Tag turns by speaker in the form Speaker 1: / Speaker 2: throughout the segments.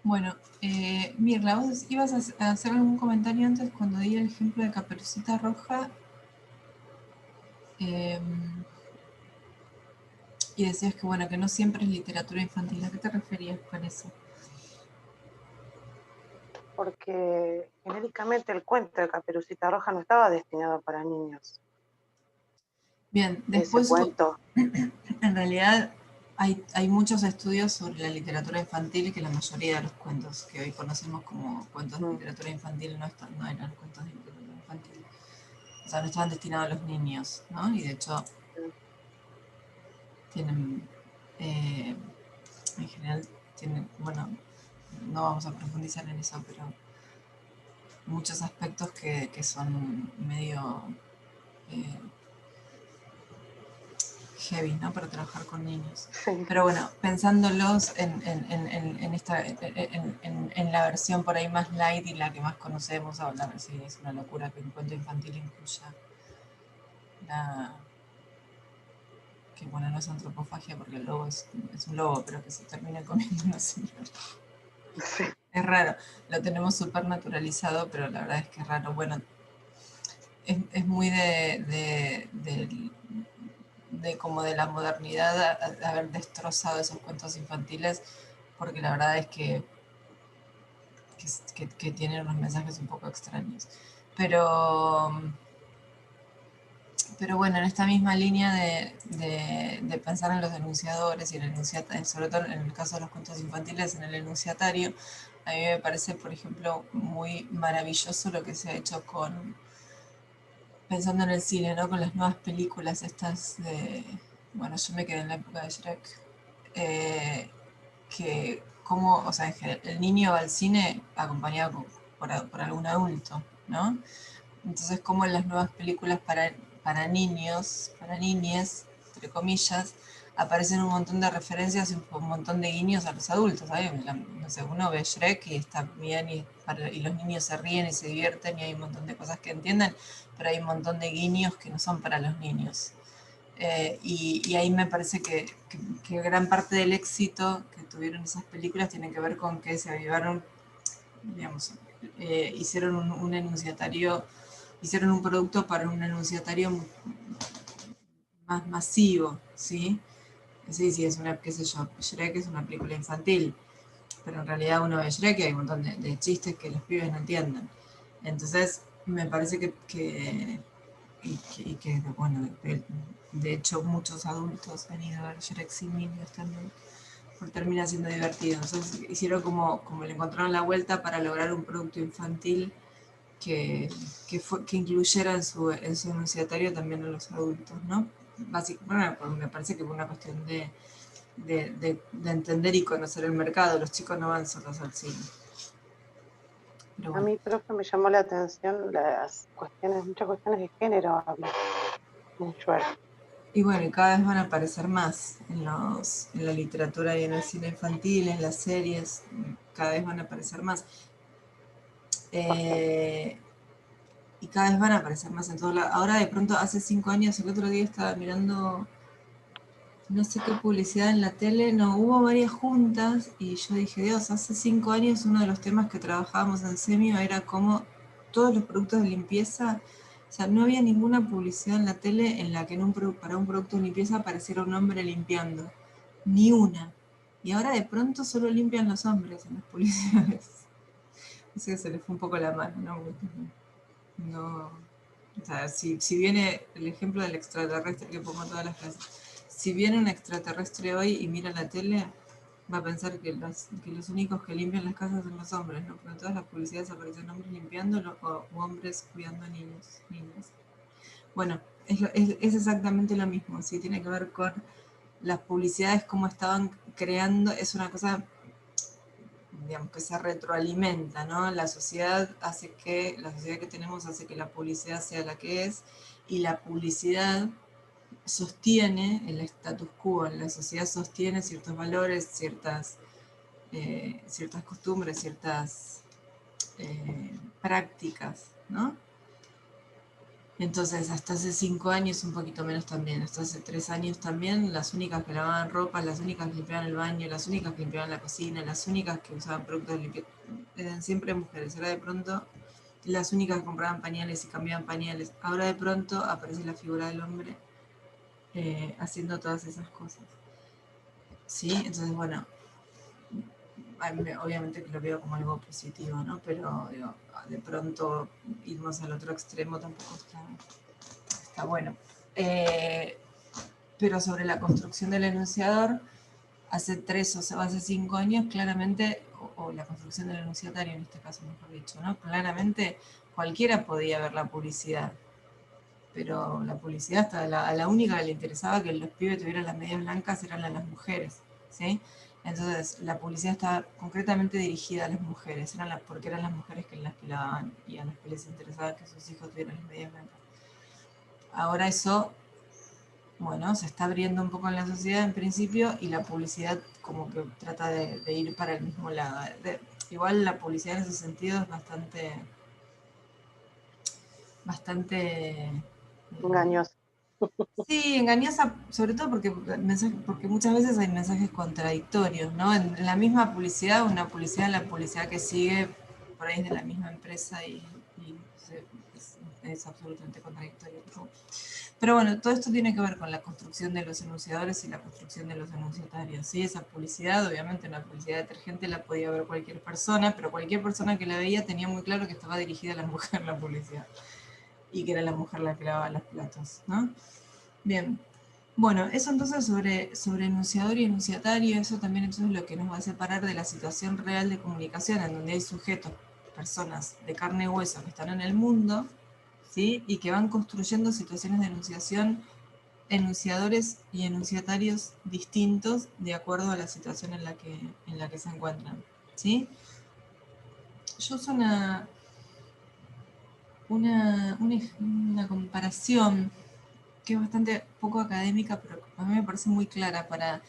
Speaker 1: Bueno, Mirla, vos ibas a hacer algún comentario antes cuando di el ejemplo de Caperucita Roja, eh, y decías que bueno, que no siempre es literatura infantil. ¿A qué te referías con eso?
Speaker 2: Porque genéricamente el cuento de Caperucita Roja no estaba destinado para niños.
Speaker 1: Bien,
Speaker 2: Ese
Speaker 1: después
Speaker 2: cuento,
Speaker 1: en realidad hay muchos estudios sobre la literatura infantil, que la mayoría de los cuentos que hoy conocemos como cuentos de
Speaker 2: mm,
Speaker 1: literatura infantil no eran cuentos de literatura infantil. O sea, no estaban destinados a los niños, ¿no? Y de hecho tienen, eh, en general, tienen, bueno, no vamos a profundizar en eso, pero muchos aspectos que son medio eh, heavy, ¿no? Para trabajar con niños.
Speaker 2: sí,
Speaker 1: Pero bueno, pensándolos en la versión por ahí más light y la que más conocemos, ahora sí es una locura que un cuento infantil incluya la, que bueno, no es antropofagia porque el lobo es un lobo, pero que se termina comiendo una señora.
Speaker 2: sí.
Speaker 1: Es raro, lo tenemos súper naturalizado, pero la verdad es que es raro. Bueno, es muy de como de la modernidad de haber destrozado esos cuentos infantiles, porque la verdad es que tienen unos mensajes un poco extraños. Pero, pero bueno, en esta misma línea de pensar en los denunciadores y el enunciatario, sobre todo en el caso de los cuentos infantiles, en el enunciatario, a mí me parece, por ejemplo, muy maravilloso lo que se ha hecho pensando en el cine, ¿no? Con las nuevas películas estas de, bueno, yo me quedé en la época de Shrek, eh, que como, o sea, el niño va al cine acompañado por algún adulto, ¿no? Entonces, como en las nuevas películas para niños, para niñes, entre comillas, aparecen un montón de referencias y un montón de guiños a los adultos, ¿sabes? No sé, uno ve Shrek y está bien y los niños se ríen y se divierten y hay un montón de cosas que entienden, pero hay un montón de guiños que no son para los niños. Y ahí me parece que gran parte del éxito que tuvieron esas películas tiene que ver con que se avivaron, digamos, hicieron un enunciatario, hicieron un producto para un enunciatario más masivo, ¿sí? Sí, sí, es una, qué sé yo, Shrek es una película infantil, pero en realidad uno ve Shrek y hay un montón de chistes que los pibes no entienden. Entonces, me parece que, bueno, de hecho muchos adultos han ido a ver Shrek sin niños también, porque termina siendo divertido. Entonces hicieron como le encontraron la vuelta para lograr un producto infantil que incluyera en su enunciatorio también a los adultos, ¿no? Bueno, pues me parece que fue una cuestión de entender y conocer el mercado. Los chicos no van solos al cine. Pero
Speaker 2: A
Speaker 1: bueno.
Speaker 2: mí, profe, me llamó la atención las cuestiones, muchas cuestiones de género habla en Shrek.
Speaker 1: Y bueno, y cada vez van a aparecer más en la literatura y en el cine infantil, en las series, cada vez van a aparecer más. Eh, y cada vez van a aparecer más en todos lados. Ahora de pronto, hace 5 años, el otro día estaba mirando no sé qué publicidad en la tele, no, hubo varias juntas y yo dije, Dios, hace 5 años uno de los temas que trabajábamos en Semio era cómo todos los productos de limpieza, o sea, no había ninguna publicidad en la tele en la que para un producto de limpieza apareciera un hombre limpiando, ni una. Y ahora de pronto solo limpian los hombres en las publicidades. O sea, se les fue un poco la mano, ¿no? No, o sea, si viene el ejemplo del extraterrestre que pongo en todas las clases, si viene un extraterrestre hoy y mira la tele, va a pensar que los únicos que limpian las casas son los hombres, ¿no? Porque en todas las publicidades aparecen hombres limpiando o hombres cuidando a niños, niñas. Bueno, es exactamente lo mismo, sí, tiene que ver con las publicidades, cómo estaban creando, es una cosa, digamos, que se retroalimenta, ¿no? La sociedad que tenemos hace que la publicidad sea la que es, y la publicidad sostiene el status quo, la sociedad sostiene ciertos valores, ciertas costumbres, ciertas prácticas, ¿no? Entonces, hasta hace 5 años, un poquito menos también, hasta hace 3 años también, las únicas que lavaban ropa, las únicas que limpiaban el baño, las únicas que limpiaban la cocina, las únicas que usaban productos limpios, eran siempre mujeres. Ahora de pronto, las únicas que compraban pañales y cambiaban pañales. Ahora de pronto aparece la figura del hombre haciendo todas esas cosas. ¿Sí? Entonces, bueno, obviamente que lo veo como algo positivo, ¿no? Pero digo, de pronto irnos al otro extremo tampoco está bueno. Eh, pero sobre la construcción del enunciador, hace 3 o hace 5 años, claramente, o la construcción del enunciatario en este caso, mejor dicho, ¿no? Claramente cualquiera podía ver la publicidad, pero la publicidad hasta a la única que le interesaba que los pibes tuvieran las medias blancas eran a las mujeres, ¿sí? Entonces, la publicidad estaba concretamente dirigida a las mujeres, porque eran las mujeres que las que lavaban y a las que les interesaba que sus hijos tuvieran las medias blancas. Ahora eso, bueno, se está abriendo un poco en la sociedad en principio y la publicidad como que trata de ir para el mismo lado. Igual la publicidad en ese sentido es bastante
Speaker 2: Engañoso.
Speaker 1: sí, engañosa, sobre todo porque muchas veces hay mensajes contradictorios, ¿no? En la misma publicidad, la publicidad que sigue por ahí es de la misma empresa y es absolutamente contradictorio. ¿No? Pero bueno, todo esto tiene que ver con la construcción de los enunciadores y la construcción de los enunciatarios. ¿Sí? Esa publicidad, obviamente una publicidad detergente la podía ver cualquier persona, pero cualquier persona que la veía tenía muy claro que estaba dirigida a la mujer la publicidad y que era la mujer la que lavaba los platos, ¿no? Bien. Bueno, eso entonces sobre enunciador y enunciatario, eso también entonces es lo que nos va a separar de la situación real de comunicación, en donde hay sujetos, personas de carne y hueso que están en el mundo, ¿sí? Y que van construyendo situaciones de enunciación, enunciadores y enunciatarios distintos de acuerdo a la situación en la que se encuentran, ¿sí? Yo uso una comparación que es bastante poco académica, pero a mí me parece muy clara para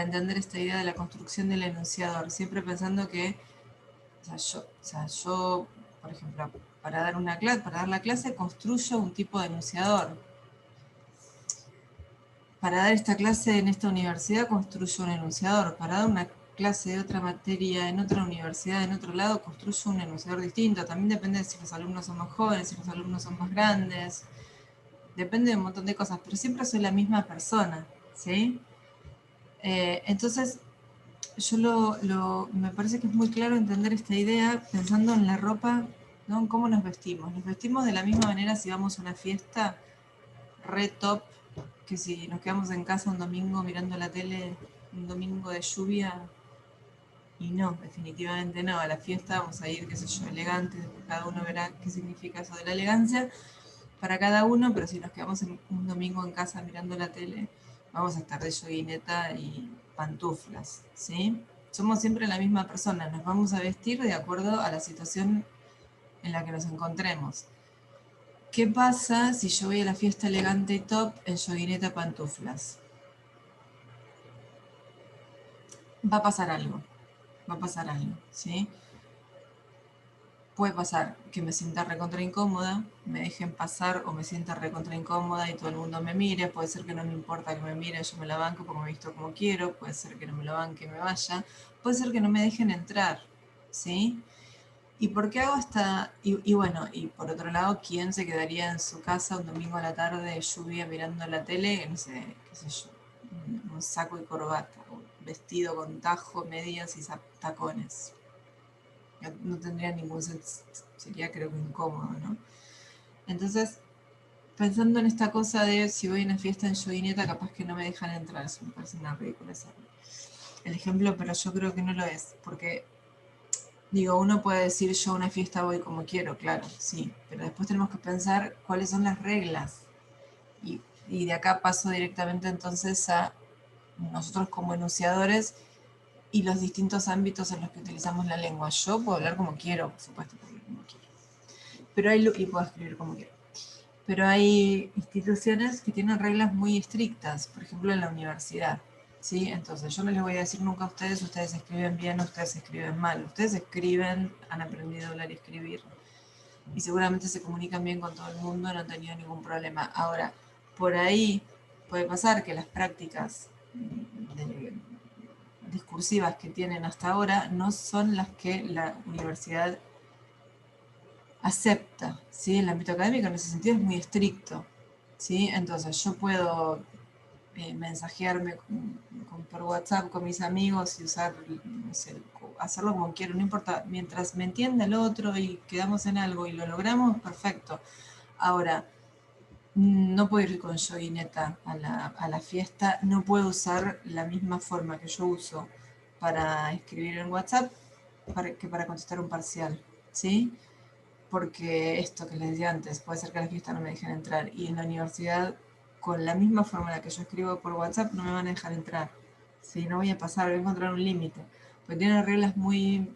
Speaker 1: entender esta idea de la construcción del enunciador, siempre pensando que, yo, por ejemplo, para dar la clase construyo un tipo de enunciador. Para dar esta clase en esta universidad construyo un enunciador. Para dar una clase de otra materia en otra universidad, en otro lado, construyo un enunciador distinto. También depende de si los alumnos son más jóvenes, si los alumnos son más grandes. Depende de un montón de cosas, pero siempre soy la misma persona, ¿sí? Entonces, me parece que es muy claro entender esta idea pensando en la ropa, ¿no? En cómo nos vestimos. Nos vestimos de la misma manera si vamos a una fiesta re top, que si nos quedamos en casa un domingo mirando la tele, un domingo de lluvia, y no, definitivamente no. A la fiesta vamos a ir, qué sé yo, elegantes, cada uno verá qué significa eso de la elegancia para cada uno, pero si nos quedamos un domingo en casa mirando la tele, vamos a estar de yoguineta y pantuflas, ¿sí? Somos siempre la misma persona, nos vamos a vestir de acuerdo a la situación en la que nos encontremos. ¿Qué pasa si yo voy a la fiesta elegante y top en yoguineta pantuflas? Va a pasar algo, ¿sí? Puede pasar que me sienta recontra incómoda, me dejen pasar o me sienta recontra incómoda y todo el mundo me mire, puede ser que no me importa que me mire, yo me la banco porque me visto como quiero, puede ser que no me la banque y me vaya, puede ser que no me dejen entrar, ¿sí? ¿Y por qué hago esta...? Y bueno, y por otro lado, ¿quién se quedaría en su casa un domingo a la tarde, lluvia, mirando la tele? No sé, qué sé yo, un saco y corbata, un vestido con tajo, medias y tacones. No tendría ningún sentido, sería creo que incómodo, ¿no? Entonces, pensando en esta cosa de si voy a una fiesta en yoguineta, capaz que no me dejan entrar, eso me parece una ridícula el ejemplo, pero yo creo que no lo es, porque digo, uno puede decir yo a una fiesta voy como quiero, claro, sí, pero después tenemos que pensar cuáles son las reglas. Y de acá paso directamente entonces a nosotros como enunciadores y los distintos ámbitos en los que utilizamos la lengua. Yo puedo hablar como quiero, por supuesto, puedo hablar como quiero. Y puedo escribir como quiero. Pero hay instituciones que tienen reglas muy estrictas, por ejemplo en la universidad. ¿Sí? Entonces yo no les voy a decir nunca a ustedes escriben bien, ustedes escriben mal. Ustedes escriben, han aprendido a hablar y escribir. y seguramente se comunican bien con todo el mundo, no han tenido ningún problema. Ahora, por ahí puede pasar que las prácticas discursivas que tienen hasta ahora no son las que la universidad acepta, ¿sí? El ámbito académico en ese sentido es muy estricto, ¿sí? Entonces yo puedo mensajearme por WhatsApp con mis amigos y usar, no sé, hacerlo como quiero, no importa, mientras me entienda el otro y quedamos en algo y lo logramos, perfecto. Ahora, no puedo ir con joguineta a la fiesta, no puedo usar la misma forma que yo uso para escribir en WhatsApp que para contestar un parcial, ¿sí? Porque esto que les decía antes, puede ser que a la fiesta no me dejen entrar y en la universidad, con la misma forma en la que yo escribo por WhatsApp, no me van a dejar entrar. ¿Sí? No voy a pasar, voy a encontrar un límite. Porque tienen reglas muy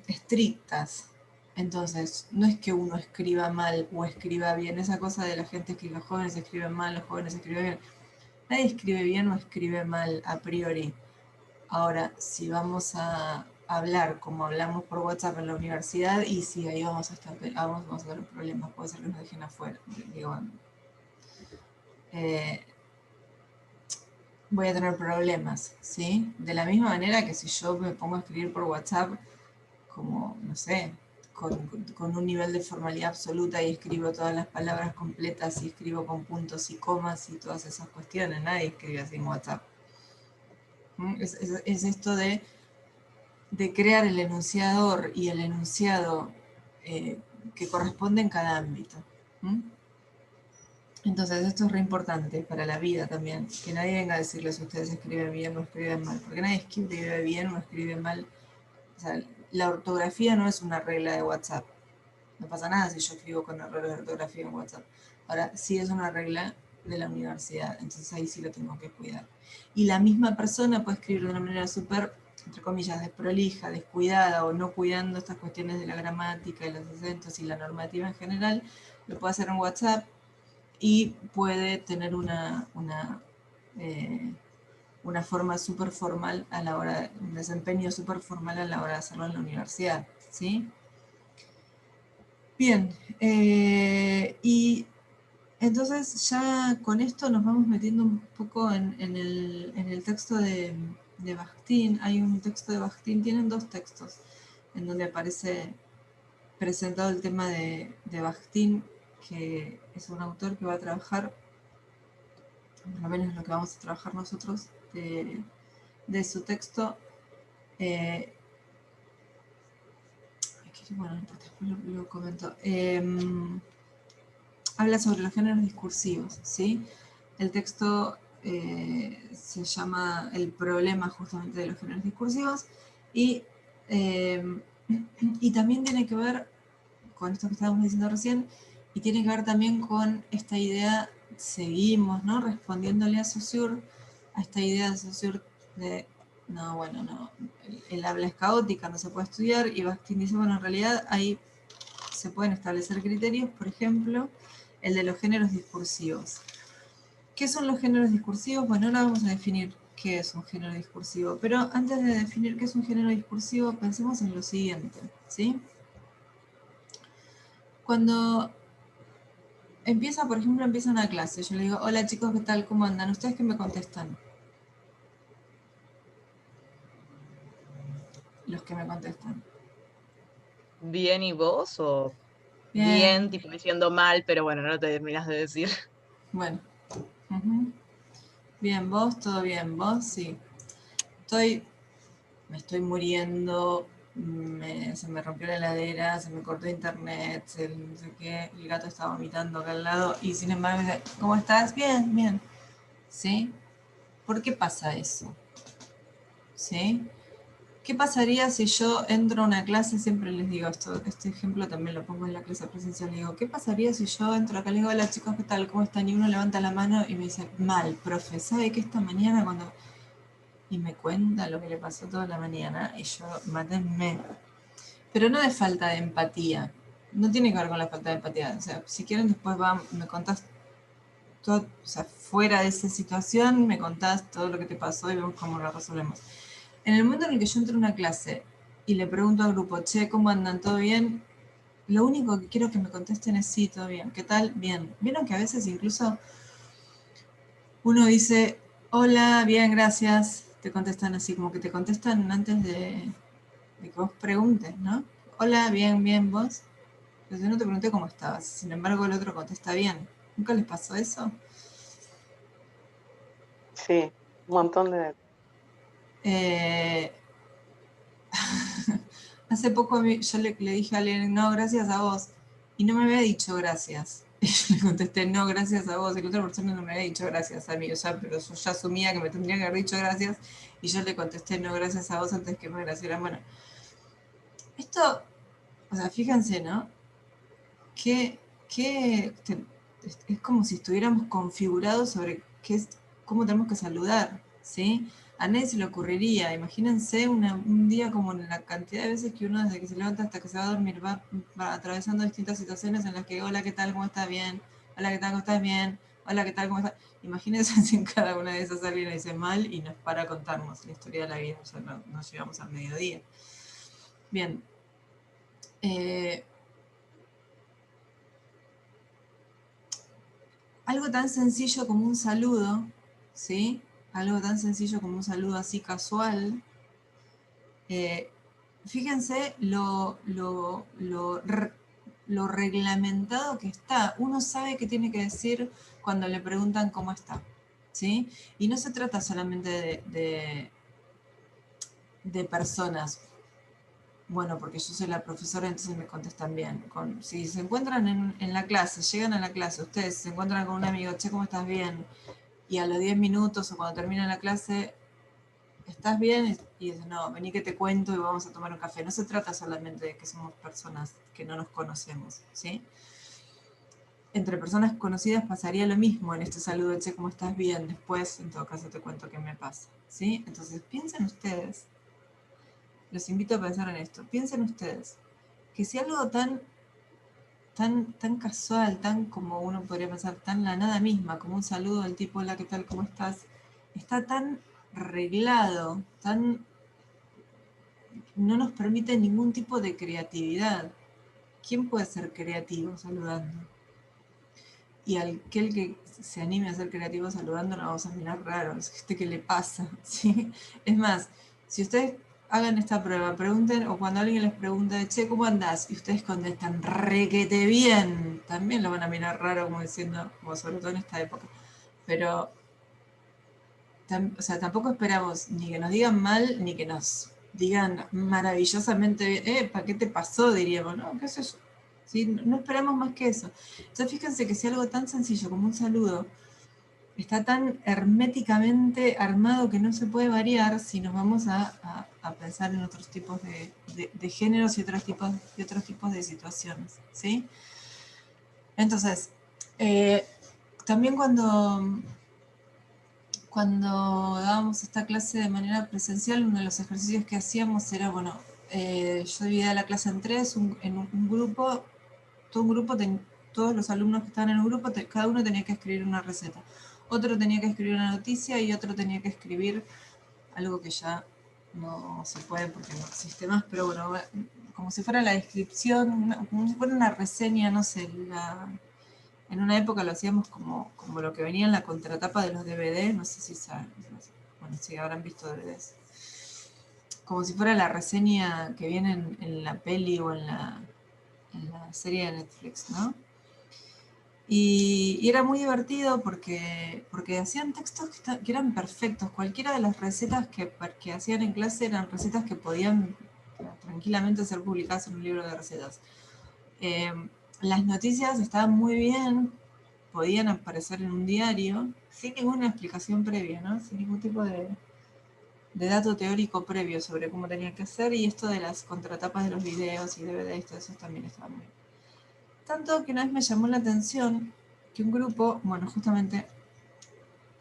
Speaker 1: estrictas. Entonces, no es que uno escriba mal o escriba bien, esa cosa de la gente que los jóvenes escriben mal, los jóvenes escriben bien. Nadie escribe bien o escribe mal a priori. Ahora, si vamos a hablar como hablamos por WhatsApp en la universidad, y si ahí vamos a tener problemas, puede ser que nos dejen afuera. Digo, eh, voy a tener problemas, ¿sí? De la misma manera que si yo me pongo a escribir por WhatsApp, como, no sé, con un nivel de formalidad absoluta y escribo todas las palabras completas y escribo con puntos y comas y todas esas cuestiones, nadie escribe así en WhatsApp. Es esto de crear el enunciador y el enunciado que corresponde en cada ámbito. Entonces esto es re importante para la vida también, que nadie venga a decirles si ustedes escriben bien o escriben mal, porque nadie escribe bien o escribe mal. O sea, la ortografía no es una regla de WhatsApp. No pasa nada si yo escribo con errores de ortografía en WhatsApp. Ahora, sí es una regla de la universidad, entonces ahí sí lo tengo que cuidar. Y la misma persona puede escribir de una manera súper, entre comillas, desprolija, descuidada o no cuidando estas cuestiones de la gramática y los acentos y la normativa en general, lo puede hacer en WhatsApp y puede tener una forma súper formal a la hora, un desempeño súper formal a la hora de hacerlo en la universidad, ¿sí? Bien, y entonces ya con esto nos vamos metiendo un poco en el texto de Bakhtin. Hay un texto de Bakhtin, tienen dos textos en donde aparece presentado el tema de Bakhtin, que es un autor que va a trabajar, por lo menos lo que vamos a trabajar nosotros, de su texto. eh, bueno, después lo comento. Habla sobre los géneros discursivos, ¿sí? El texto se llama El problema justamente de los géneros discursivos y, eh, y también tiene que ver con esto que estábamos diciendo recién y tiene que ver también con esta idea, seguimos, ¿no? Respondiéndole a Saussure, a esta idea de Saussure de, no, bueno, no, el habla es caótica, no se puede estudiar, y Bakhtin dice, bueno, en realidad ahí se pueden establecer criterios, por ejemplo, el de los géneros discursivos. ¿Qué son los géneros discursivos? Bueno, ahora vamos a definir qué es un género discursivo, pero antes de definir qué es un género discursivo, pensemos en lo siguiente, ¿sí? Cuando por ejemplo, empieza una clase, yo le digo, hola chicos, ¿qué tal? ¿Cómo andan? ¿Ustedes qué me contestan? Los que me contestan.
Speaker 3: ¿Bien y vos? ¿O
Speaker 1: Bien,
Speaker 3: bien, tipo diciendo mal, pero bueno, no te terminas de decir?
Speaker 1: bueno. Uh-huh. Bien, vos, todo bien, vos, sí. Me estoy muriendo, se me rompió la heladera, se me cortó internet, no sé qué, el gato está vomitando acá al lado y sin embargo me dice, ¿cómo estás? Bien, bien. ¿Sí? ¿Por qué pasa eso? ¿Sí? ¿Qué pasaría si yo entro a una clase? Siempre les digo esto, este ejemplo también lo pongo en la clase presencial. Le digo, ¿qué pasaría si yo entro acá y le digo, hola chicos, ¿qué tal? ¿Cómo están? Y uno levanta la mano y me dice, mal, profe, ¿sabe que esta mañana cuando... Y me cuenta lo que le pasó toda la mañana y yo, mátenme. Pero no de falta de empatía. No tiene que ver con la falta de empatía. O sea, si quieren después me contás todo, o sea, fuera de esa situación, me contás todo lo que te pasó y vemos cómo lo resolvemos. En el momento en el que yo entro a una clase y le pregunto al grupo, che, ¿cómo andan? ¿Todo bien? Lo único que quiero que me contesten es sí, todo bien. ¿Qué tal? Bien. ¿Vieron que a veces incluso uno dice, hola, bien, gracias? Te contestan así, como que te contestan antes de que vos preguntes, ¿no? Hola, bien, bien, ¿vos? Pero yo no te pregunté cómo estabas. Sin embargo, el otro contesta bien. ¿Nunca les pasó eso?
Speaker 2: Sí, un montón de...
Speaker 1: Eh, hace poco yo le dije a alguien, no, gracias a vos. Y no me había dicho gracias. Y yo le contesté, no, gracias a vos. Y la otra persona no me había dicho gracias a mí. O sea, pero yo ya asumía que me tendría que haber dicho gracias. Y yo le contesté, no, gracias a vos antes que me agradecieran. Bueno, esto, o sea, fíjense, ¿no? Que, es como si estuviéramos configurados sobre cómo tenemos que saludar, ¿sí? A nadie se le ocurriría. Imagínense un día como la cantidad de veces que uno desde que se levanta hasta que se va a dormir va atravesando distintas situaciones en las que, hola, ¿qué tal? ¿Cómo estás? Bien. Hola, ¿qué tal? ¿Cómo estás? Bien. Hola, ¿qué tal? ¿Cómo estás? Imagínense si en cada una de esas alguien le dice mal y nos para a contarnos la historia de la vida. O sea, nos llegamos al mediodía. Bien. Algo tan sencillo como un saludo, ¿sí? Algo tan sencillo como un saludo así casual. eh, Fíjense lo reglamentado que está. Uno sabe qué tiene que decir cuando le preguntan cómo está, ¿sí? Y no se trata solamente de personas. Bueno, porque yo soy la profesora, entonces me contestan bien. Si se encuentran en la clase, llegan a la clase, ustedes se encuentran con un amigo, che, ¿cómo estás? Bien. Y a los 10 minutos o cuando termina la clase, ¿estás bien? Y dice, no, vení que te cuento y vamos a tomar un café. No se trata solamente de que somos personas que no nos conocemos, ¿sí? Entre personas conocidas pasaría lo mismo en este saludo, che, ¿cómo estás? Bien. Después, en todo caso, te cuento qué me pasa, ¿sí? Entonces, piensen ustedes, los invito a pensar en esto, piensen ustedes, que si algo tan casual, tan como uno podría pensar, tan la nada misma, como un saludo del tipo, hola, ¿qué tal? ¿Cómo estás? Está tan reglado, no nos permite ningún tipo de creatividad. ¿Quién puede ser creativo saludando? Y aquel que se anime a ser creativo saludando, nos vamos a mirar raro. ¿Qué le pasa? ¿Sí? Es más, si ustedes hagan esta prueba, pregunten, o cuando alguien les pregunte, che, ¿cómo andás? Y ustedes contestan, requete bien, también lo van a mirar raro, como diciendo, como sobre todo en esta época. Pero, o sea, tampoco esperamos ni que nos digan mal, ni que nos digan maravillosamente bien, ¿para qué te pasó? Diríamos, no, qué sé yo. ¿Sí? No esperamos más que eso. Entonces, fíjense que si algo tan sencillo como un saludo está tan herméticamente armado que no se puede variar si nos vamos a pensar en otros tipos de géneros y otros tipos de situaciones, ¿sí? Entonces, también cuando dábamos esta clase de manera presencial, uno de los ejercicios que hacíamos era, bueno, yo dividía la clase en tres, en un grupo, todos los alumnos que estaban en un grupo, cada uno tenía que escribir una receta. Otro tenía que escribir una noticia y otro tenía que escribir algo que ya no se puede porque no existe más, pero bueno, como si fuera la descripción, como si fuera una reseña, no sé, en una época lo hacíamos como lo que venía en la contratapa de los DVD, no sé si saben, no sé, bueno, si habrán visto DVDs. Como si fuera la reseña que viene en la peli o en la serie de Netflix, ¿no? Y era muy divertido porque hacían textos que eran perfectos. Cualquiera de las recetas que hacían en clase eran recetas que podían tranquilamente ser publicadas en un libro de recetas. Eh, las noticias estaban muy bien, podían aparecer en un diario, sin ninguna explicación previa, ¿no? Sin ningún tipo de dato teórico previo sobre cómo tenían que hacer, y esto de las contratapas de los videos y DVDs, todo eso también estaba muy bien. Tanto que una vez me llamó la atención que un grupo, bueno, justamente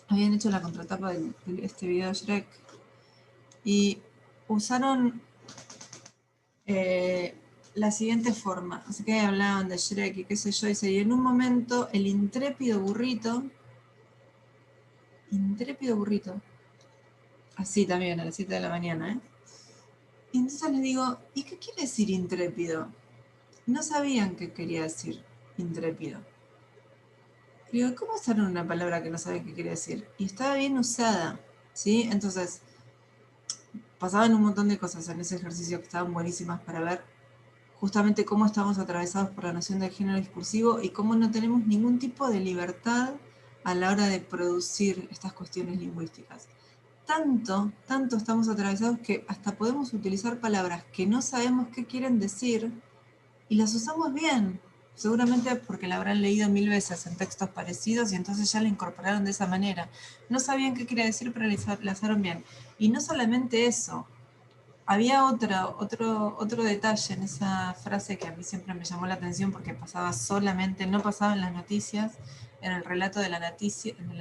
Speaker 1: habían hecho la contratapa de este video de Shrek y usaron la siguiente forma. Así que hablaban de Shrek y qué sé yo, y en un momento el intrépido burrito, así también a las 7 de la mañana, Y entonces les digo, ¿y qué quiere decir intrépido? No sabían qué quería decir intrépido. Y digo, ¿cómo usaron una palabra que no saben qué quiere decir? Y estaba bien usada, ¿sí? Entonces, pasaban un montón de cosas en ese ejercicio que estaban buenísimas para ver justamente cómo estamos atravesados por la noción del género discursivo y cómo no tenemos ningún tipo de libertad a la hora de producir estas cuestiones lingüísticas. Tanto estamos atravesados que hasta podemos utilizar palabras que no sabemos qué quieren decir y las usamos bien, seguramente porque la habrán leído 1000 veces en textos parecidos y entonces ya la incorporaron de esa manera. No sabían qué quería decir, pero la usaron bien. Y no solamente eso, había otro detalle en esa frase que a mí siempre me llamó la atención porque pasaba solamente, no pasaba en las noticias, en el relato de la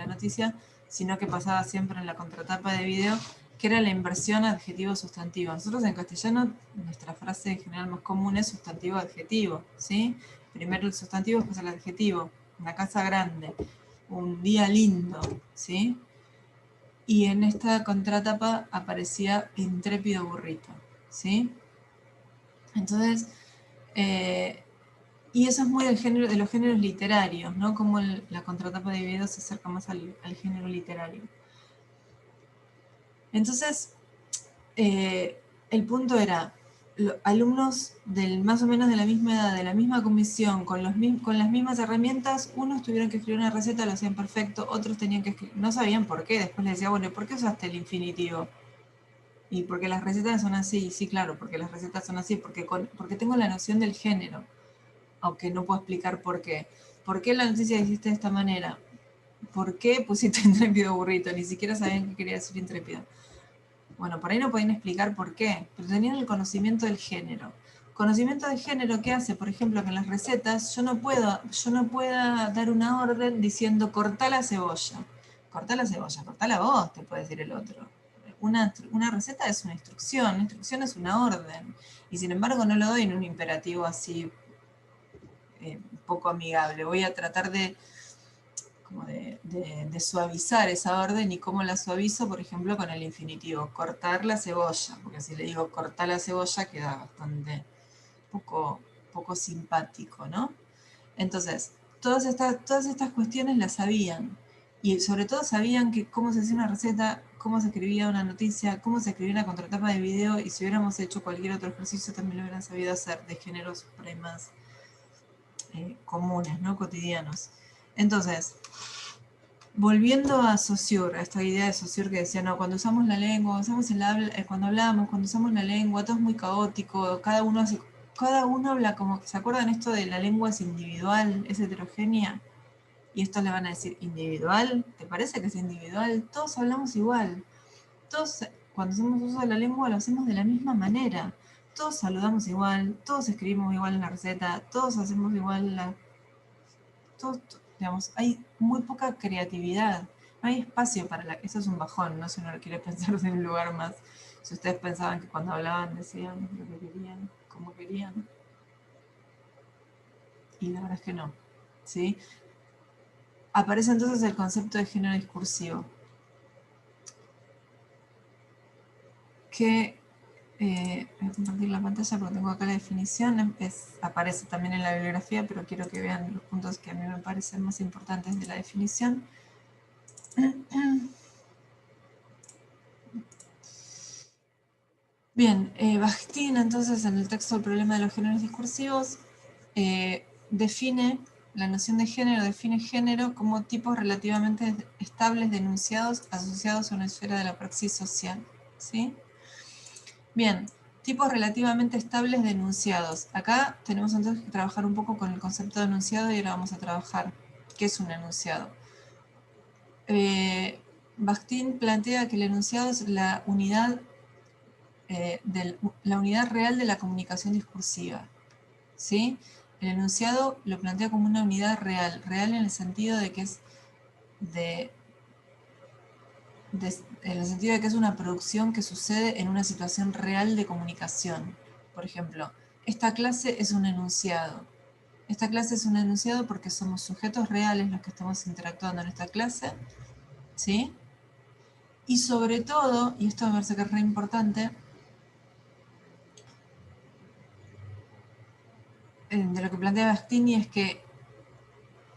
Speaker 1: noticia, sino que pasaba siempre en la contratapa de video, que era la inversión adjetivo-sustantivo. Nosotros en castellano, nuestra frase en general más común es sustantivo-adjetivo, ¿sí? Primero el sustantivo, después el adjetivo. Una casa grande, un día lindo, ¿sí? Y en esta contratapa aparecía intrépido burrito, ¿sí? Entonces, y eso es muy del género, de los géneros literarios, ¿no? Como la contratapa de video se acerca más al género literario. Entonces, el punto era, alumnos más o menos de la misma edad, de la misma comisión, con las mismas herramientas, unos tuvieron que escribir una receta, lo hacían perfecto, otros tenían que escribir, no sabían por qué, después les decía, bueno, ¿por qué usaste el infinitivo? Y porque las recetas son así, sí, claro, porque las recetas son así, porque tengo la noción del género, aunque no puedo explicar por qué. ¿Por qué la noticia dijiste de esta manera? ¿Por qué pusiste intrépido burrito? Ni siquiera sabían qué quería decir intrépido. Bueno, por ahí no podían explicar por qué, pero tenían el conocimiento del género. Conocimiento del género, ¿qué hace? Por ejemplo, que en las recetas yo no pueda dar una orden diciendo cortá la cebolla. Cortá la cebolla, cortá vos, te puede decir el otro. Una receta es una instrucción es una orden. Y sin embargo no lo doy en un imperativo así poco amigable. Voy a tratar de suavizar esa orden. ¿Y cómo la suavizo? Por ejemplo, con el infinitivo, cortar la cebolla, porque si le digo cortar la cebolla queda bastante poco simpático, ¿no? Entonces, todas estas cuestiones las sabían, y sobre todo sabían que cómo se hacía una receta, cómo se escribía una noticia, cómo se escribía una contratapa de video, y si hubiéramos hecho cualquier otro ejercicio también lo hubieran sabido hacer, de géneros por ahí más comunes, ¿no? Cotidianos. Entonces, volviendo a Saussure, a esta idea de Saussure que decía, no, cuando usamos la lengua, cuando hablamos, cuando usamos la lengua, todo es muy caótico, cada uno habla como, ¿se acuerdan esto de la lengua es individual, es heterogénea? Y estos le van a decir, ¿individual? ¿Te parece que es individual? Todos hablamos igual. Todos, cuando hacemos uso de la lengua, lo hacemos de la misma manera. Todos saludamos igual, todos escribimos igual en la receta, todos hacemos igual digamos, hay muy poca creatividad. No hay espacio para eso es un bajón, ¿no? Si uno quiere pensar de un lugar más. Si ustedes pensaban que cuando hablaban decían lo que querían, como querían. Y la verdad es que no. ¿Sí? Aparece entonces el concepto de género discursivo. Que voy a compartir la pantalla porque tengo acá la definición. Aparece también en la bibliografía, pero quiero que vean los puntos que a mí me parecen más importantes de la definición. Bien, Bakhtin entonces en el texto El problema de los géneros discursivos define la noción de género, define género como tipos relativamente estables de enunciados asociados a una esfera de la praxis social. ¿Sí? Bien, tipos relativamente estables de enunciados. Acá tenemos entonces que trabajar un poco con el concepto de enunciado y ahora vamos a trabajar qué es un enunciado. Bakhtin plantea que el enunciado es la unidad real de la comunicación discursiva. ¿Sí? El enunciado lo plantea como una unidad real en el sentido de que es en el sentido de que es una producción que sucede en una situación real de comunicación. Por ejemplo, esta clase es un enunciado. Esta clase es un enunciado porque somos sujetos reales los que estamos interactuando en esta clase, ¿sí? Y sobre todo, y esto me parece que es re importante, de lo que plantea Bastiani es que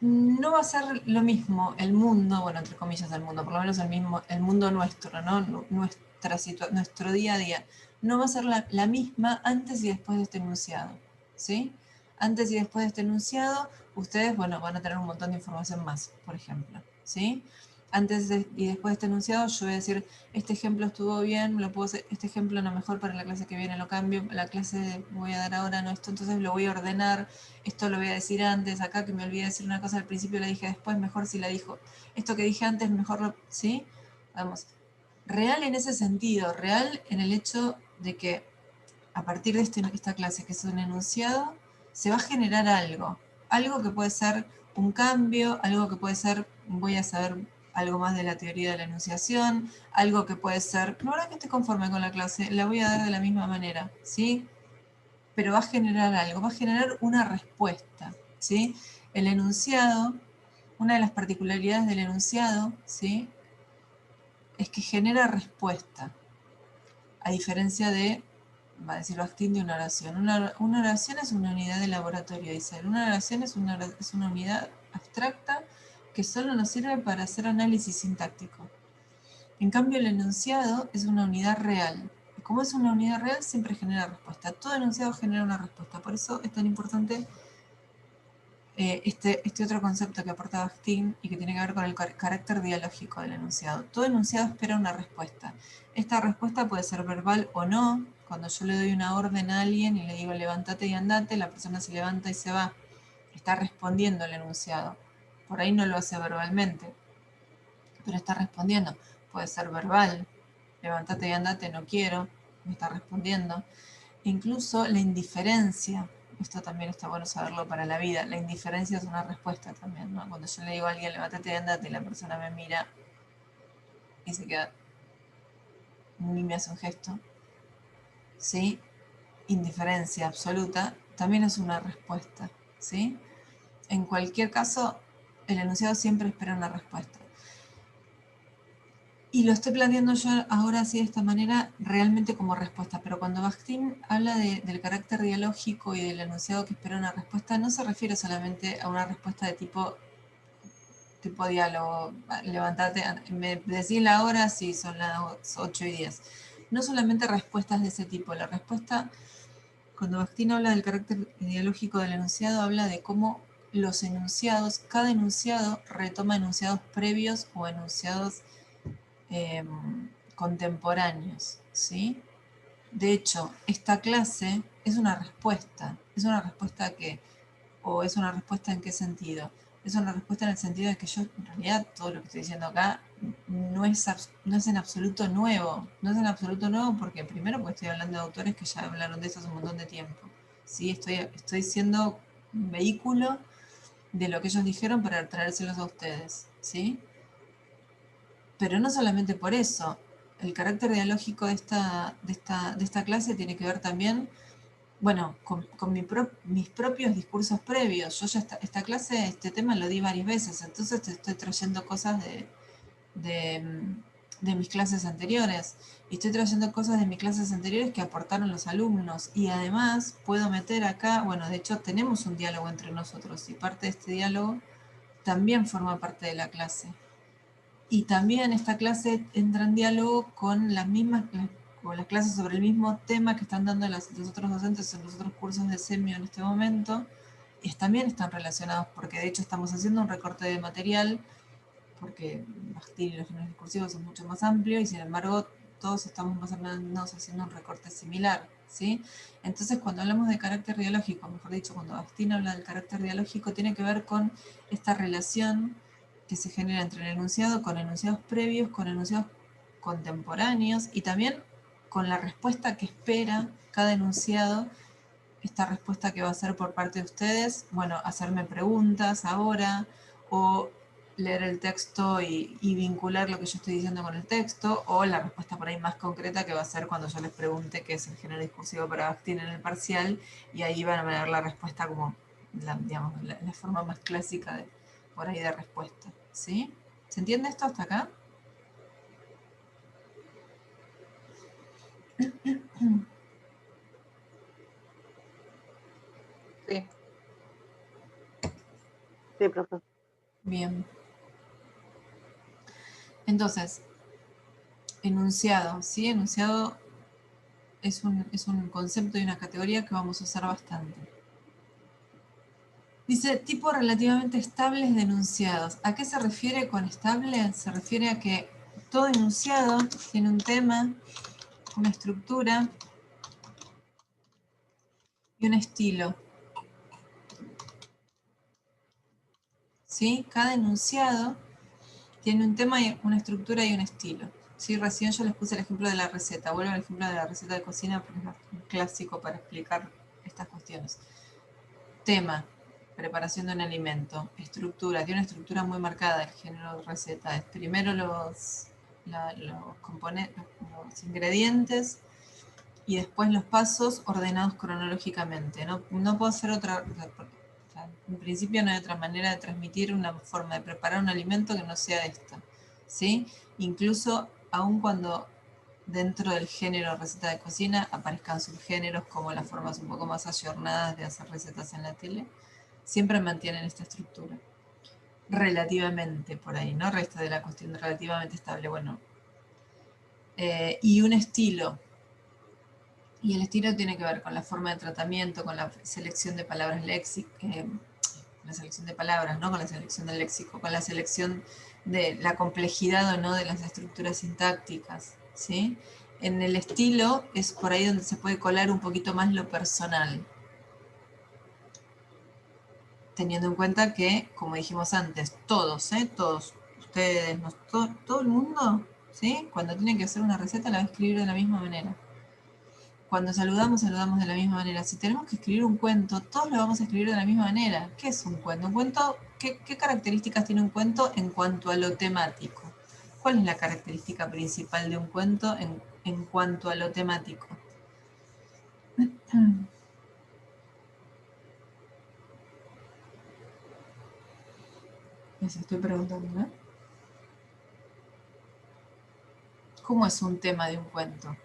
Speaker 1: no va a ser lo mismo el mundo, bueno, entre comillas el mundo, por lo menos el mundo nuestro, ¿no? Nuestro día a día, no va a ser la misma antes y después de este enunciado, ¿sí? Antes y después de este enunciado, ustedes, bueno, van a tener un montón de información más, por ejemplo, ¿sí? Y después de este enunciado, yo voy a decir, este ejemplo estuvo bien, lo puedo hacer, este ejemplo no mejor para la clase que viene lo cambio, la clase voy a dar ahora no esto, entonces lo voy a ordenar, esto lo voy a decir antes, acá que me olvidé decir una cosa al principio la dije después, mejor si la dijo, esto que dije antes mejor, ¿sí? Vamos, real en ese sentido, real en el hecho de que a partir de esta clase, que es un enunciado, se va a generar algo que puede ser un cambio, algo que puede ser, voy a saber algo más de la teoría de la enunciación, algo que puede ser, la verdad que estoy conforme con la clase, la voy a dar de la misma manera, ¿sí? Pero va a generar algo, va a generar una respuesta, ¿sí? El enunciado, una de las particularidades del enunciado, ¿sí? Es que genera respuesta, a diferencia de, va a decir Bakhtin, de una oración. Una oración es una unidad de laboratorio, dice él. Una oración es una unidad abstracta que solo nos sirve para hacer análisis sintáctico. En cambio, el enunciado es una unidad real. Y como es una unidad real, siempre genera respuesta. Todo enunciado genera una respuesta. Por eso es tan importante este otro concepto que aporta Bakhtin y que tiene que ver con el carácter dialógico del enunciado. Todo enunciado espera una respuesta. Esta respuesta puede ser verbal o no. Cuando yo le doy una orden a alguien y le digo levántate y andate, la persona se levanta y se va. Está respondiendo al enunciado. Por ahí no lo hace verbalmente, pero está respondiendo. Puede ser verbal. Levántate y andate, no quiero. Me está respondiendo. Incluso la indiferencia, esto también está bueno saberlo para la vida, la indiferencia es una respuesta también, ¿no? Cuando yo le digo a alguien, levántate y andate, y la persona me mira y se queda, ni me hace un gesto, ¿sí? Indiferencia absoluta también es una respuesta, ¿sí? En cualquier caso, el enunciado siempre espera una respuesta. Y lo estoy planteando yo ahora así de esta manera, realmente como respuesta, pero cuando Bakhtin habla del carácter dialógico y del enunciado que espera una respuesta, no se refiere solamente a una respuesta de tipo diálogo, levantate, me decís la hora, sí, son las 8:10. No solamente respuestas de ese tipo, la respuesta, cuando Bakhtin habla del carácter dialógico del enunciado, habla de cómo los enunciados, cada enunciado retoma enunciados previos o enunciados contemporáneos, ¿sí? De hecho, esta clase es una respuesta que, o es una respuesta en qué sentido. Es una respuesta en el sentido de que yo, en realidad, todo lo que estoy diciendo acá no es en absoluto nuevo. No es en absoluto nuevo porque, primero, porque estoy hablando de autores que ya hablaron de eso hace un montón de tiempo. ¿Sí? Estoy siendo un vehículo de lo que ellos dijeron para traérselos a ustedes, ¿sí? Pero no solamente por eso. El carácter dialógico de esta clase tiene que ver también, bueno, con mis propios discursos previos. Yo ya esta clase, este tema lo di varias veces, entonces te estoy trayendo cosas de mis clases anteriores. Y estoy trayendo cosas de mis clases anteriores que aportaron los alumnos. Y además puedo meter acá, bueno, de hecho tenemos un diálogo entre nosotros y parte de este diálogo también forma parte de la clase. Y también esta clase entra en diálogo con con las clases sobre el mismo tema que están dando los otros docentes en los otros cursos de semio en este momento. Y también están relacionados porque de hecho estamos haciendo un recorte de material porque Bakhtin y los géneros discursivos son mucho más amplios y sin embargo todos estamos más o menos haciendo un recorte similar, ¿sí? Entonces cuando hablamos de carácter dialógico, mejor dicho, cuando Bakhtin habla del carácter dialógico, tiene que ver con esta relación que se genera entre el enunciado con enunciados previos, con enunciados contemporáneos y también con la respuesta que espera cada enunciado, esta respuesta que va a ser por parte de ustedes, bueno, hacerme preguntas ahora o leer el texto y vincular lo que yo estoy diciendo con el texto, o la respuesta por ahí más concreta que va a ser cuando yo les pregunte qué es el género discursivo para Bakhtin en el parcial, y ahí van a ver la respuesta como digamos, la forma más clásica por ahí de respuesta. ¿Sí? ¿Se entiende esto hasta acá?
Speaker 3: Sí.
Speaker 2: Sí, profe.
Speaker 1: Bien. Entonces, enunciado, ¿sí? Enunciado es un concepto y una categoría que vamos a usar bastante. Dice, tipos relativamente estables de enunciados. ¿A qué se refiere con estable? Se refiere a que todo enunciado tiene un tema, una estructura y un estilo. ¿Sí? Cada enunciado tiene un tema, una estructura y un estilo. ¿Sí? Recién yo les puse el ejemplo de la receta. Vuelvo al ejemplo de la receta de cocina porque es un clásico para explicar estas cuestiones. Tema, preparación de un alimento. Estructura, tiene una estructura muy marcada el género de receta. Es primero los componentes, los ingredientes y después los pasos ordenados cronológicamente. No puedo hacer otra... O sea, en principio no hay otra manera de transmitir una forma de preparar un alimento que no sea esta. ¿Sí? Incluso aun cuando dentro del género receta de cocina aparezcan subgéneros como las formas un poco más ayornadas de hacer recetas en la tele, siempre mantienen esta estructura. Relativamente por ahí, ¿no? Resta de la cuestión de relativamente estable. Bueno, y un estilo. Y el estilo tiene que ver con la forma de tratamiento, con la selección de palabras léxicas, la selección de palabras, ¿no? Con la selección del léxico, con la selección de la complejidad o no de las estructuras sintácticas, ¿sí? En el estilo es por ahí donde se puede colar un poquito más lo personal, teniendo en cuenta que, como dijimos antes, todos, todos, ustedes, todo el mundo, ¿sí? Cuando tienen que hacer una receta la va a escribir de la misma manera. Cuando saludamos, saludamos de la misma manera. Si tenemos que escribir un cuento, todos lo vamos a escribir de la misma manera. ¿Qué es un cuento? Un cuento, ¿qué características tiene un cuento en cuanto a lo temático? ¿Cuál es la característica principal de un cuento en cuanto a lo temático? Les estoy preguntando, ¿no? ¿Cómo es un tema de un cuento?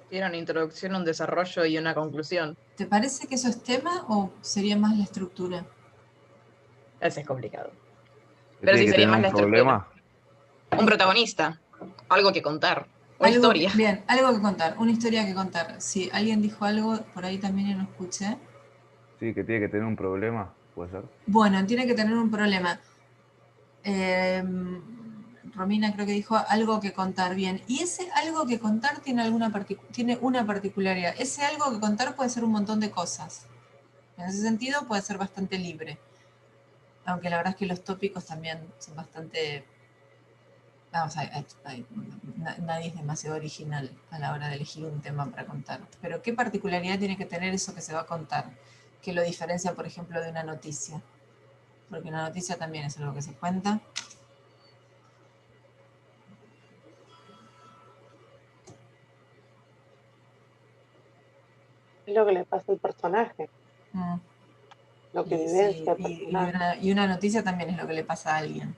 Speaker 3: Tiene una introducción, un desarrollo y una conclusión.
Speaker 1: ¿Te parece que eso es tema o sería más la estructura?
Speaker 3: Ese es complicado.
Speaker 4: ¿Que
Speaker 3: Pero
Speaker 4: tiene
Speaker 3: sí
Speaker 4: que
Speaker 3: sería
Speaker 4: tener
Speaker 3: más
Speaker 4: un
Speaker 3: la estructura.
Speaker 4: problema?
Speaker 3: Un
Speaker 1: Listo.
Speaker 3: protagonista, algo que contar, una historia.
Speaker 1: Bien, algo que contar, una historia que contar. Si alguien dijo algo, por ahí también yo no escuché.
Speaker 4: Sí, que tiene que tener un problema, puede ser.
Speaker 1: Bueno, tiene que tener un problema. Romina creo que dijo algo que contar, bien. Y ese algo que contar tiene tiene una particularidad. Ese algo que contar puede ser un montón de cosas. En ese sentido puede ser bastante libre. Aunque la verdad es que los tópicos también son bastante... Vamos, nadie es demasiado original a la hora de elegir un tema para contar. Pero ¿qué particularidad tiene que tener eso que se va a contar? Que lo diferencia, por ejemplo, de una noticia. Porque una noticia también es algo que se cuenta.
Speaker 2: Es lo que le pasa al personaje,
Speaker 1: Mm.
Speaker 2: lo que
Speaker 1: Y,
Speaker 2: vivencia
Speaker 1: sí,
Speaker 2: el personaje.
Speaker 1: y una noticia también es lo que le pasa a alguien.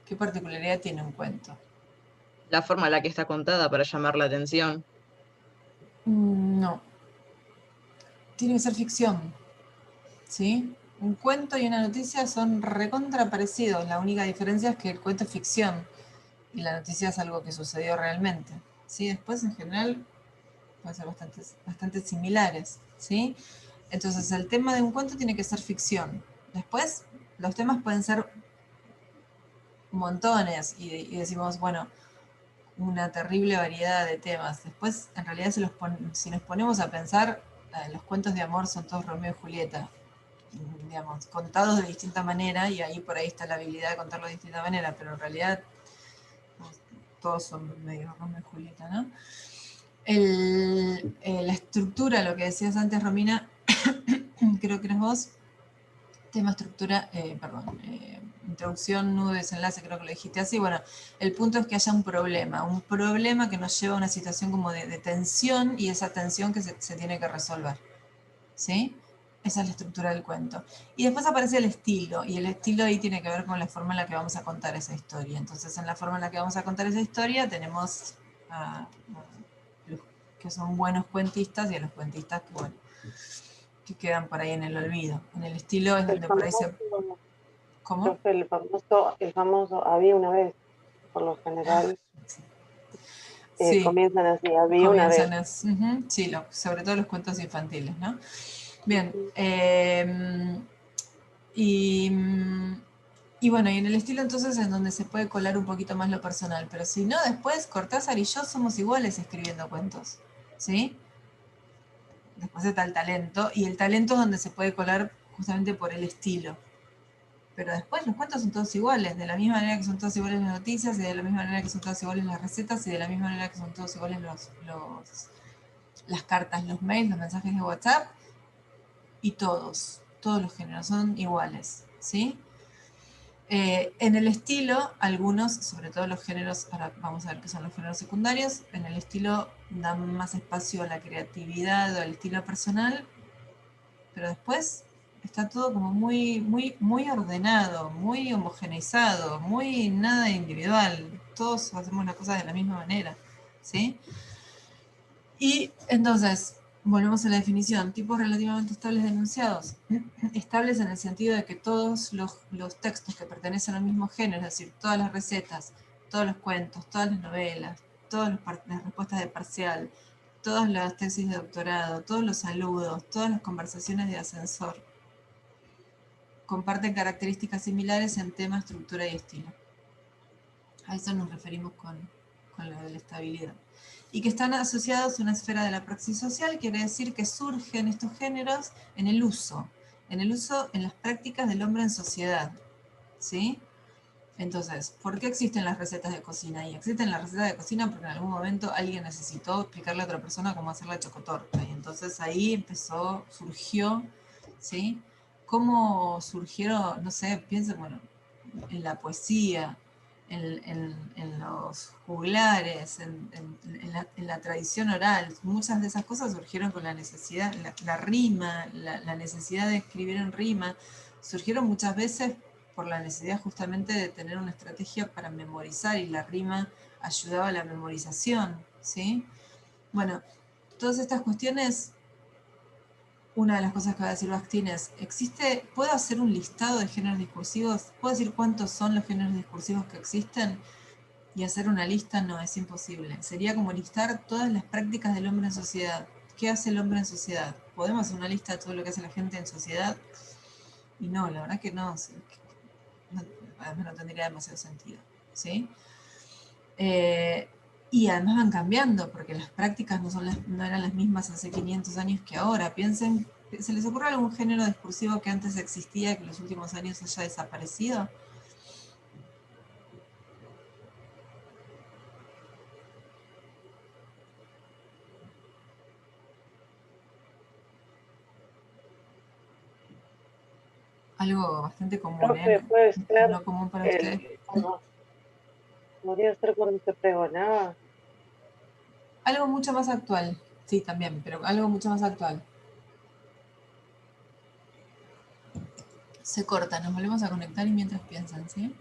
Speaker 1: ¿Qué particularidad tiene un cuento?
Speaker 3: La forma en la que está contada para llamar la atención.
Speaker 1: No, tiene que ser ficción, ¿sí? Un cuento y una noticia son recontra parecidos. La única diferencia es que el cuento es ficción y la noticia es algo que sucedió realmente, ¿sí? Después, en general, pueden ser bastante similares, ¿sí? Entonces, el tema de un cuento tiene que ser ficción. Después, los temas pueden ser montones y decimos, bueno, una terrible variedad de temas. Después, en realidad, si nos ponemos a pensar, los cuentos de amor son todos Romeo y Julieta, digamos, contados de distinta manera, y ahí por ahí está la habilidad de contarlo de distinta manera, pero en realidad pues, todos son medio Romeo y Julieta, ¿no? La estructura, lo que decías antes, Romina, creo que eres vos, tema, estructura, perdón, introducción, nudo, desenlace, creo que lo dijiste así. Bueno, el punto es que haya un problema que nos lleva a una situación como de tensión y esa tensión que se tiene que resolver, ¿sí? Esa es la estructura del cuento. Y después aparece el estilo, y el estilo ahí tiene que ver con la forma en la que vamos a contar esa historia. Entonces, en la forma en la que vamos a contar esa historia tenemos a los que son buenos cuentistas y a los cuentistas que, bueno, que quedan por ahí en el olvido. En el estilo es
Speaker 2: El
Speaker 1: donde por ahí se...
Speaker 2: famoso,
Speaker 1: ¿Cómo?
Speaker 2: profe, el famoso había una vez, por lo general,
Speaker 1: Sí,
Speaker 2: comienzan así, había una vez.
Speaker 1: comienzan ujú, sí, sobre todo los cuentos infantiles, ¿no? Bien,
Speaker 2: Ujú.
Speaker 1: y, y bueno, y en el estilo entonces es donde se puede colar un poquito más lo personal, pero si no, después Cortázar y yo somos iguales escribiendo cuentos, ¿sí? Después está el talento, y el talento es donde se puede colar justamente por el estilo. Pero después los cuentos son todos iguales, de la misma manera que son todos iguales las noticias, y de la misma manera que son todos iguales las recetas, y de la misma manera que son todos iguales las cartas, los mails, los mensajes de WhatsApp, y todos los géneros son iguales, ¿sí? En el estilo, algunos, sobre todo los géneros, ahora vamos a ver qué son los géneros secundarios, en el estilo dan más espacio a la creatividad o al estilo personal, pero después está todo como muy ordenado, muy homogeneizado, muy nada individual. Todos hacemos las cosas de la misma manera, ¿sí? Y entonces, volvemos a la definición. Tipos relativamente estables de enunciados. Estables en el sentido de que todos los textos que pertenecen al mismo género, es decir, todas las recetas, todos los cuentos, todas las novelas, todas las respuestas de parcial, todas las tesis de doctorado, todos los saludos, todas las conversaciones de ascensor, comparten características similares en tema, estructura y estilo. A eso nos referimos con lo de la estabilidad. Y que están asociados a una esfera de la praxis social, quiere decir que surgen estos géneros en el uso, en las prácticas del hombre en sociedad, ¿sí? Entonces, ¿por qué existen las recetas de cocina? Y existen las recetas de cocina porque en algún momento alguien necesitó explicarle a otra persona cómo hacer la chocotorta. Y entonces ahí surgió, ¿sí? ¿Cómo surgieron? No sé, piensen, bueno, en la poesía, en los juglares, en la tradición oral. Muchas de esas cosas surgieron con la necesidad, la rima, la necesidad de escribir en rima, surgieron muchas veces por la necesidad justamente de tener una estrategia para memorizar, y la rima ayudaba a la memorización, ¿sí? Bueno, todas estas cuestiones, una de las cosas que va a decir Bakhtin es, ¿puedo hacer un listado de géneros discursivos? ¿Puedo decir cuántos son los géneros discursivos que existen? Y hacer una lista no, es imposible. Sería como listar todas las prácticas del hombre en sociedad. ¿Qué hace el hombre en sociedad? ¿Podemos hacer una lista de todo lo que hace la gente en sociedad? Y no, la verdad que no. Además no tendría demasiado sentido, ¿sí? Y además van cambiando, porque las prácticas no eran las mismas hace 500 años que ahora. Piensen, ¿se les ocurre algún género discursivo que antes existía, que en los últimos años haya desaparecido? Algo bastante común,
Speaker 2: Profe,
Speaker 1: ¿eh?
Speaker 2: puede ser,
Speaker 1: No común para ustedes.
Speaker 2: cuando, podría ser cuando se pregonaba.
Speaker 1: Algo mucho más actual, sí, también, pero algo mucho más actual. Se corta, nos volvemos a conectar y mientras piensan, ¿sí?